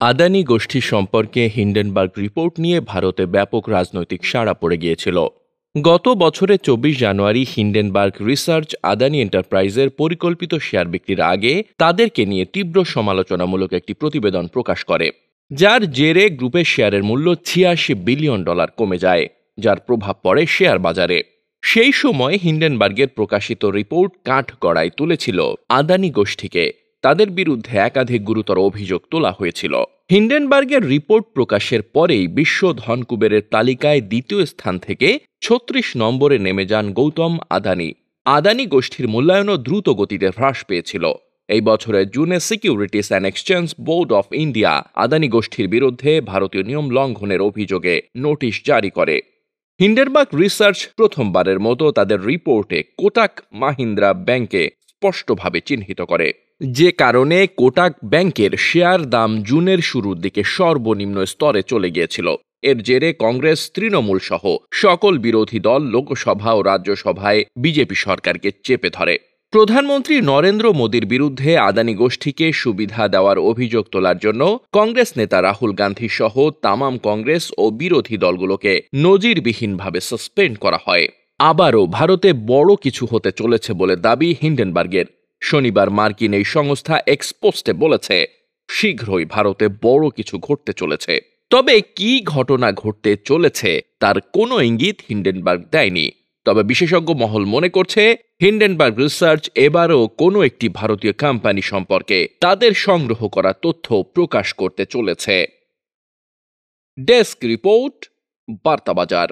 আদানি গোষ্ঠী সম্পর্কে Hindenburg report নিয়ে ভারতে ব্যাপক রাজনৈতিক সাড়া পড়ে গিয়েছিল। গত বছরের ২৪ জানুয়ারি হিন্ডেনবার্গ রিসার্চ আদানি এন্টারপ্রাইজের পরিকল্পিত শেয়ার বিক্রির আগে তাদেরকে নিয়ে তীব্র সমালোচনামূলক একটি প্রতিবেদন প্রকাশ করে, যার জেরে গ্রুপের শেয়ারের মূল্য $৮৬ বিলিয়ন কমে যায়, যার প্রভাব পড়ে শেয়ার বাজারে। সেই সময় হিন্ডেনবার্গের প্রকাশিত রিপোর্ট কাঠগড়ায় তুলেছিল আদানি গোষ্ঠীকে। তাদের বিরুদ্ধে একাধিক গুরুতর অভিযোগ তোলা হয়েছিল। হিন্ডেনবার্গের রিপোর্ট প্রকাশের পরেই বিশ্ব ধনকুবেরের তালিকায় দ্বিতীয় স্থান থেকে ৩৬ নম্বরে নেমে যান গৌতম আদানি। আদানি গোষ্ঠীর মূল্যায়নও দ্রুত গতিতে হ্রাস পেয়েছিল। এই বছরের জুনে securities and exchange board of India Adani গোষ্ঠীর বিরুদ্ধে ভারতীয় নিয়ম লঙ্ঘনের অভিযোগে নোটিশ জারি করে। হিন্ডেনবার্গ রিসার্চ প্রথমবারের মতো তাদের রিপোর্টে কোটাক মাহিন্দ্রা ব্যাংকে স্পষ্টভাবে চিহ্নিত করে, যে কারণে কোটাক ব্যাংকের শেয়ার দাম জুনের শুরুর দিকে সর্বনিম্ন স্তরে চলে গিয়েছিল। এর জেরে কংগ্রেস, তৃণমূল সহ সকল বিরোধী দল লোকসভা ও রাজ্যসভায় বিজেপি সরকারকে চেপে ধরে। প্রধানমন্ত্রী নরেন্দ্র মোদীর বিরুদ্ধে আদানি গোষ্ঠীকে সুবিধা দেওয়ার অভিযোগ তোলার জন্য কংগ্রেস নেতা রাহুল গান্ধী সহ তামাম কংগ্রেস ও বিরোধী দলগুলোকে নজিরবিহীনভাবে সাসপেন্ড করা হয়। আবারও ভারতে বড় কিছু হতে চলেছে বলে দাবি হিন্ডেনবার্গের। শনিবার মার্কিন এই সংস্থা এক্সপোস্টে বলেছে, শীঘ্রই ভারতে বড় কিছু ঘটতে চলেছে। তবে কি ঘটনা ঘটতে চলেছে তার কোনো ইঙ্গিত হিন্ডেনবার্গ দেয়নি। তবে বিশেষজ্ঞ মহল মনে করছে, হিন্ডেনবার্গ রিসার্চ এবারও কোনো একটি ভারতীয় কোম্পানি সম্পর্কে তাদের সংগ্রহ করা তথ্য প্রকাশ করতে চলেছে। Desk report, বার্তাবাজার।